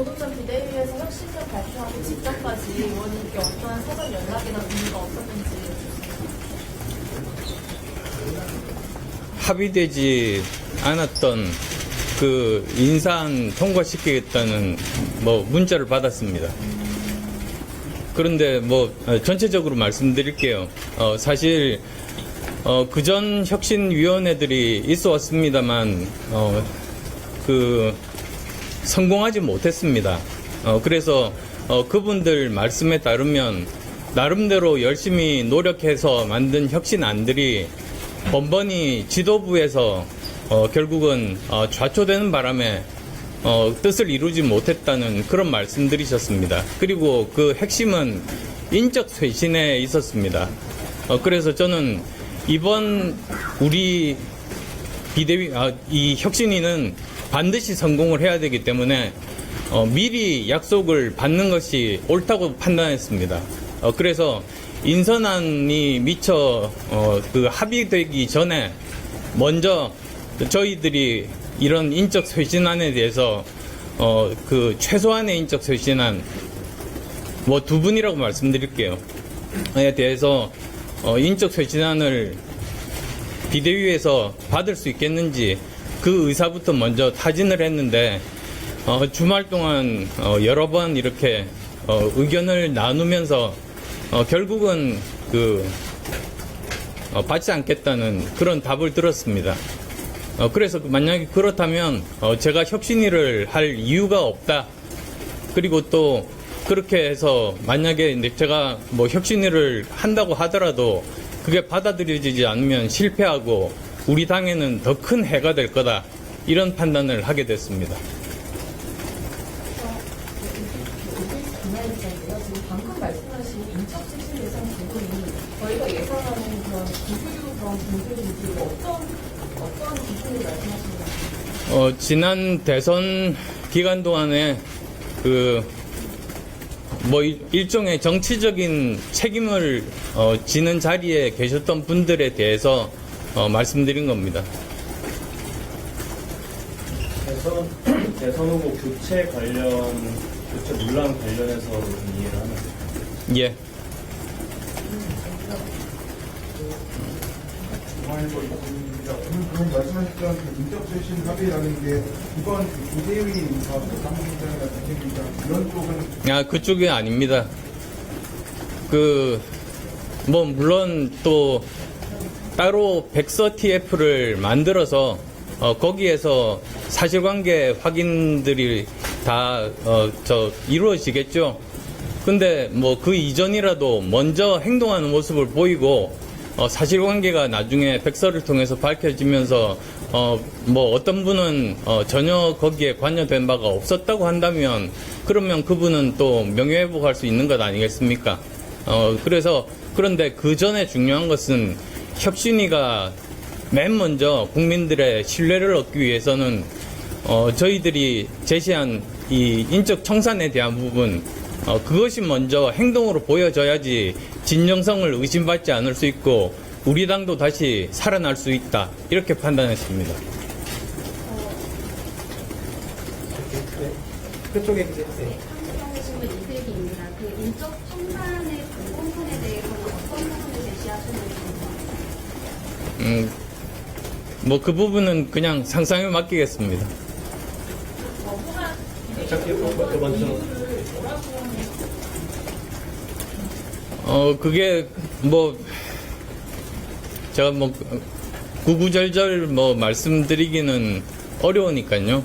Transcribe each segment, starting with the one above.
조금 전 비대위에서 혁신을 발표하기 직전까지 의원님께 어떠한 사전 연락이나 문의가 없었는지 합의되지 않았던 그 인사안 통과시키겠다는 문자를 받았습니다. 그런데 전체적으로 말씀드릴게요. 사실 그전 혁신위원회들이 있어 왔습니다만 성공하지 못했습니다. 그래서 그분들 말씀에 따르면 나름대로 열심히 노력해서 만든 혁신안들이 번번이 지도부에서 결국은 좌초되는 바람에 뜻을 이루지 못했다는 그런 말씀드리셨습니다. 그리고 그 핵심은 인적 쇄신에 있었습니다. 그래서 저는 이번 우리 비대위 이 혁신위는 반드시 성공을 해야 되기 때문에 미리 약속을 받는 것이 옳다고 판단했습니다. 그래서 인선안이 미처 합의되기 전에 먼저 저희들이 이런 인적 쇄신안에 대해서 최소한의 인적 쇄신안 두 분이라고 말씀드릴게요. 에 대해서 인적 쇄신안을 비대위에서 받을 수 있겠는지 그 의사부터 먼저 타진을 했는데 주말 동안 여러 번 이렇게 의견을 나누면서 결국은 받지 않겠다는 그런 답을 들었습니다. 그래서 만약에 그렇다면 제가 혁신위를 할 이유가 없다. 그리고 또 그렇게 해서 만약에 제가 혁신위를 한다고 하더라도 그게 받아들여지지 않으면 실패하고 우리 당에는 더 큰 해가 될 거다. 이런 판단을 하게 됐습니다. 지금 방금 말씀하신 인적 쇄신 예산 부분이 저희가 예상하는 그런 기술로 그런 분들이 어떤 기술을 말씀하시는 건가요? 지난 대선 기간 동안에 일종의 정치적인 책임을 지는 자리에 계셨던 분들에 대해서 말씀드린 겁니다. 대선 후보 교체 논란 관련해서 좀 이해를 하면 예. 오늘 말씀하셨던 인적 쇄신 합의라는 게 이번 비대위 인사, 상무위원장이나 대책위원장 이런 쪽은 그쪽이 아닙니다. 물론 또 따로 백서 TF를 만들어서 거기에서 사실관계 확인들이 다 이루어지겠죠. 근데 그 이전이라도 먼저 행동하는 모습을 보이고 사실관계가 나중에 백서를 통해서 밝혀지면서 어떤 분은 전혀 거기에 관여된 바가 없었다고 한다면 그러면 그분은 또 명예회복할 수 있는 것 아니겠습니까? 그런데 그 전에 중요한 것은 혁신위가 맨 먼저 국민들의 신뢰를 얻기 위해서는 저희들이 제시한 이 인적 청산에 대한 부분 그것이 먼저 행동으로 보여져야지 진정성을 의심받지 않을 수 있고 우리 당도 다시 살아날 수 있다 이렇게 판단했습니다. 그쪽에 계세요. 한국경제신문 이슬기입니다. 그 인적 청산의 공통선에 대해서는 어떤 부분을 제시하시는지. 그 부분은 그냥 상상에 맡기겠습니다. 그게 제가 구구절절 말씀드리기는 어려우니까요.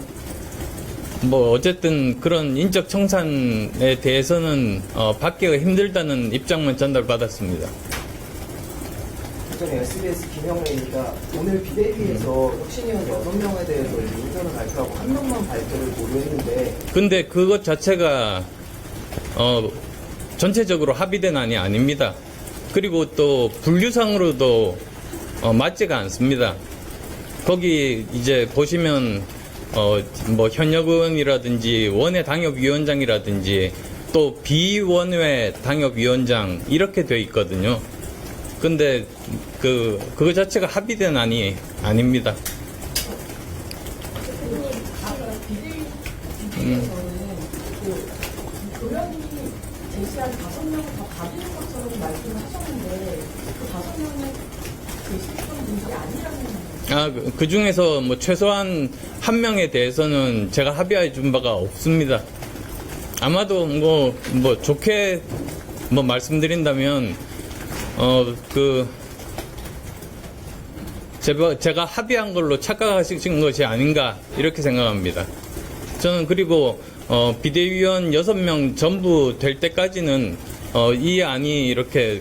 어쨌든 그런 인적 청산에 대해서는 받기가 힘들다는 입장만 전달받았습니다. 저는 SBS 김영래입니다. 오늘 비대위에서 혁신위원 6명에 대해서 의견을 발표하고 1명만 발표를 보류했는데 근데 그것 자체가 전체적으로 합의된 안이 아닙니다. 그리고 또 분류상으로도 맞지가 않습니다. 거기 이제 보시면 현역 의원이라든지 원외 당협위원장이라든지 또 비원외 당협위원장 이렇게 돼 있거든요. 근데 그거 자체가 합의된 안이 아닙니다. 비대위에서는 교련이 제시한 5명을 다 받은 것처럼 말씀을 하셨는데 그 5명은 제시했던 분들이 아니라는 그 중에서 뭐 최소한 한 명에 대해서는 제가 합의해 준 바가 없습니다. 아마도 뭐 좋게 뭐 말씀드린다면, 제가 합의한 걸로 착각하신 것이 아닌가, 이렇게 생각합니다. 저는 그리고, 비대위원 6명 전부 될 때까지는, 이 안이 이렇게,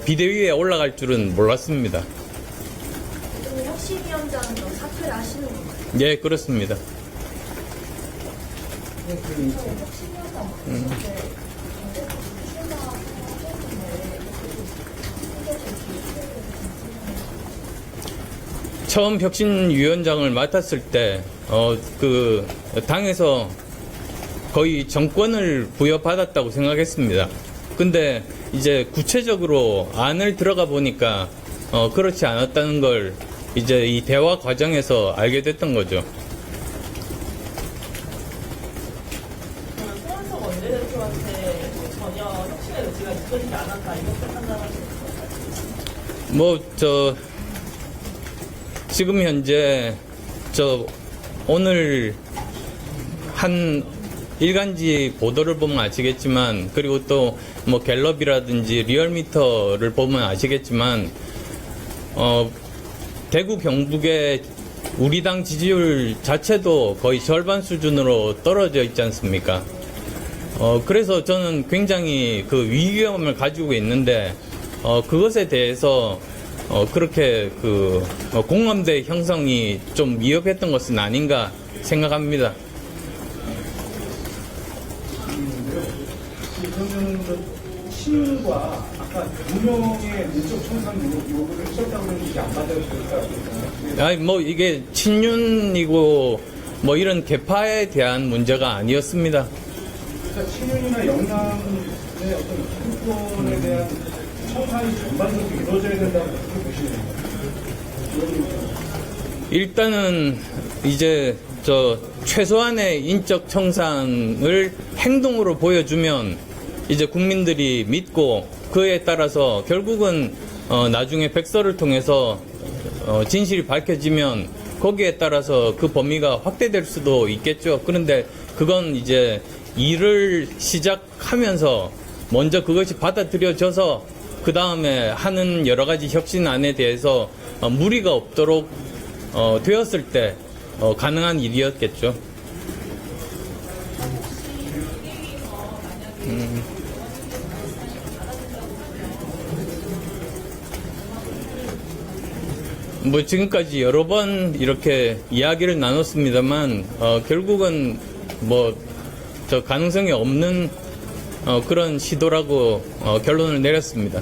비대위에 올라갈 줄은 몰랐습니다. 혁신위원장은 사퇴를 하시는 건가요? 예, 그렇습니다. 처음 혁신위원장을 맡았을 때, 당에서 거의 정권을 부여받았다고 생각했습니다. 근데 이제 구체적으로 안을 들어가 보니까, 그렇지 않았다는 걸 이제 이 대화 과정에서 알게 됐던 거죠. 손한석 원내대표한테 전혀 혁신의 의지가 느껴지지 않았다 이렇게 판단하시는 거예요? 지금 현재 오늘 한 일간지 보도를 보면 아시겠지만, 그리고 또 뭐 갤럽이라든지 리얼미터를 보면 아시겠지만, 대구 경북의 우리 당 지지율 자체도 거의 절반 수준으로 떨어져 있지 않습니까? 그래서 저는 굉장히 그 위기감을 가지고 있는데, 그것에 대해서 그렇게 공감대 형성이 좀 위협했던 것은 아닌가 생각합니다. 그러면 신과 아까 2명의 인적 청산 요구를 하셨다고 하면 이게 안 받아들일까요? 아니, 이게 친윤이고 뭐 이런 계파에 대한 문제가 아니었습니다. 그러니까 친윤이나 영남의 어떤 정권에 대한 청산이 전반적으로 이루어져야 된다고 그렇게 보시는 거예요? 일단은 이제 최소한의 인적 청산을 행동으로 보여주면 이제 국민들이 믿고 그에 따라서 결국은 나중에 백서를 통해서 진실이 밝혀지면 거기에 따라서 그 범위가 확대될 수도 있겠죠. 그런데 그건 이제 일을 시작하면서 먼저 그것이 받아들여져서 그 다음에 하는 여러 가지 혁신안에 대해서 무리가 없도록 되었을 때 가능한 일이었겠죠. 뭐 지금까지 여러 번 이렇게 이야기를 나눴습니다만 결국은 뭐 저 가능성이 없는 그런 시도라고 결론을 내렸습니다.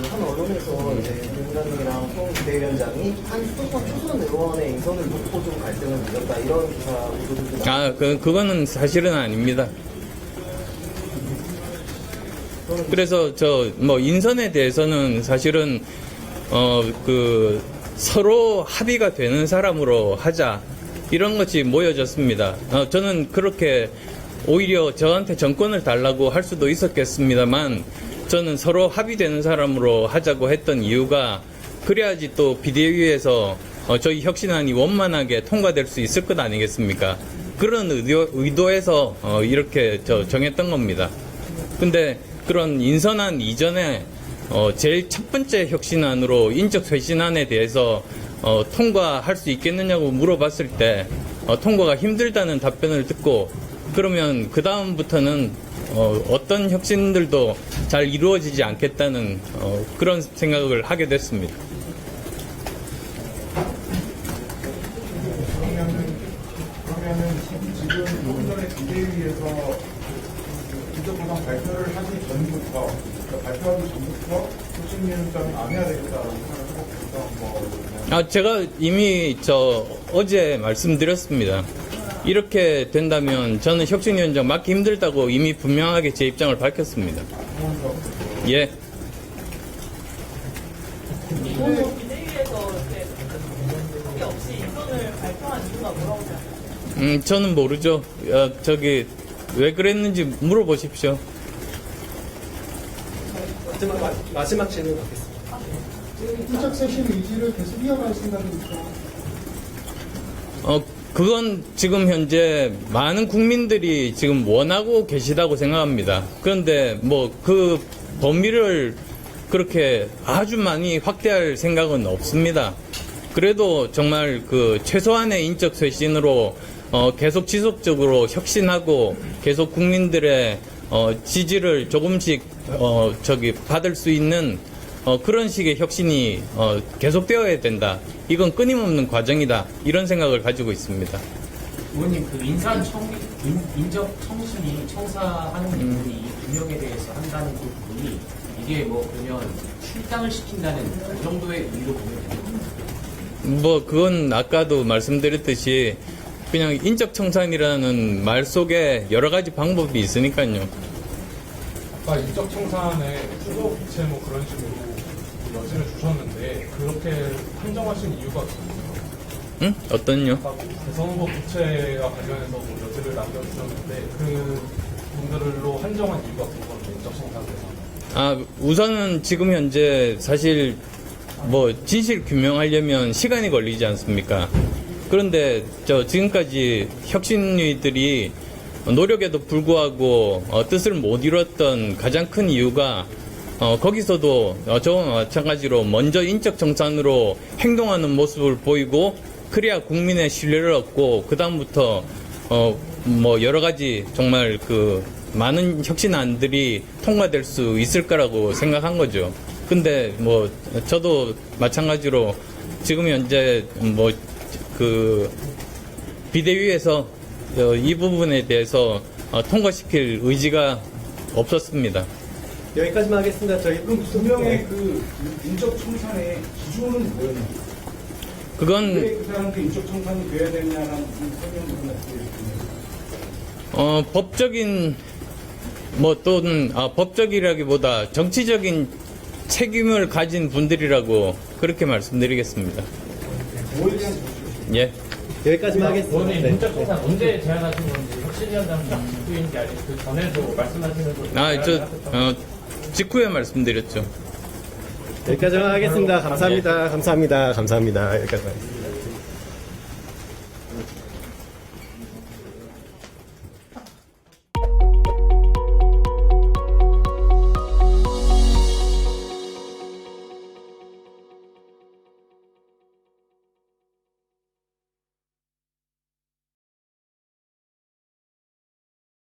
한 언론에서 이제 위원장님이랑 송 비대위원장이 한 수도권 초선 의원의 인선을 놓고 좀 갈등을 빚었다 이런 기사 보도도 그거는 사실은 아닙니다. 그래서 인선에 대해서는 사실은 서로 합의가 되는 사람으로 하자 이런 것이 모여졌습니다. 저는 그렇게 오히려 저한테 정권을 달라고 할 수도 있었겠습니다만 저는 서로 합의되는 사람으로 하자고 했던 이유가 그래야지 또 비대위에서 저희 혁신안이 원만하게 통과될 수 있을 것 아니겠습니까? 그런 의도에서 이렇게 정했던 겁니다. 근데 그런 인선안 이전에 제일 첫 번째 혁신안으로 인적쇄신안에 대해서 통과할 수 있겠느냐고 물어봤을 때 통과가 힘들다는 답변을 듣고 그러면 그 다음부터는 어떤 혁신들도 잘 이루어지지 않겠다는 그런 생각을 하게 됐습니다. 그러면은 지금 조금 전에 비대위에서 인적보상 발표를 하기 전부터 발표하기 전부터 혁신위원장이 안 해야 되겠다라고 생각을 하고 제가 이미 어제 말씀드렸습니다. 이렇게 된다면 저는 혁신위원장 맡기 힘들다고 이미 분명하게 제 입장을 밝혔습니다. 예. 비대위에서 이렇게 합의 없이 인선을 발표한 이유가 뭐라고 생각하세요? 저는 모르죠. 저기 왜 그랬는지 물어보십시오. 마지막 질문 받겠습니다. 인적 쇄신 의지를 계속 이어갈 생각입니까? 그건 지금 현재 많은 국민들이 지금 원하고 계시다고 생각합니다. 그런데 뭐 그 범위를 그렇게 아주 많이 확대할 생각은 없습니다. 그래도 정말 그 최소한의 인적 쇄신으로 계속 지속적으로 혁신하고 계속 국민들의 지지를 조금씩 받을 수 있는 그런 식의 혁신이 계속되어야 된다. 이건 끊임없는 과정이다. 이런 생각을 가지고 있습니다. 의원님, 그 인적 청신이 청사하는 부분이 금융에 대해서 한다는 그 부분이 이게 뭐 그러면 출당을 시킨다는 그 정도의 의미로 보면 됩니다. 뭐 그건 아까도 말씀드렸듯이 그냥 인적 청산이라는 말 속에 여러 가지 방법이 있으니까요. 아까 인적 청산에 추적 부채 뭐 그런 식으로 여지를 주셨는데 그렇게 한정하신 이유가 있습니까? 응? 어떤요? 아까 대선 후보 부채와 관련해서 뭐 여지를 남겨주셨는데 그 분들로 한정한 이유가 궁금한데 인적 청산에서. 우선은 지금 현재 사실 뭐 진실 규명하려면 시간이 걸리지 않습니까? 그런데 지금까지 혁신위들이 노력에도 불구하고 뜻을 못 이뤘던 가장 큰 이유가 거기서도 저와 마찬가지로 먼저 인적 청산으로 행동하는 모습을 보이고 그래야 국민의 신뢰를 얻고 그 다음부터 뭐 여러 가지 정말 그 많은 혁신안들이 통과될 수 있을 거라고 생각한 거죠. 근데 뭐 저도 마찬가지로 지금 현재 뭐 그 비대위에서 이 부분에 대해서 통과시킬 의지가 없었습니다. 여기까지만 하겠습니다. 저희 그럼 분명히 그 인적 청산의 기준은 뭐였나요? 그건 왜 그 사람도 인적 청산이 돼야 되냐라는 무슨 설명을 해주세요. 법적인 뭐 또는 법적이라기보다 정치적인 책임을 가진 분들이라고 그렇게 말씀드리겠습니다. 뭐에 대한 예. 여기까지만 하겠습니다. 의원님, 네. 인적 청산 언제 제안하신 건지 혁신위원장 직후인지 아니면 그 전에도 말씀하시면서 직후에 말씀드렸죠. 여기까지만 하겠습니다. 감사합니다. 감사합니다. 감사합니다. 여기까지만 하겠습니다.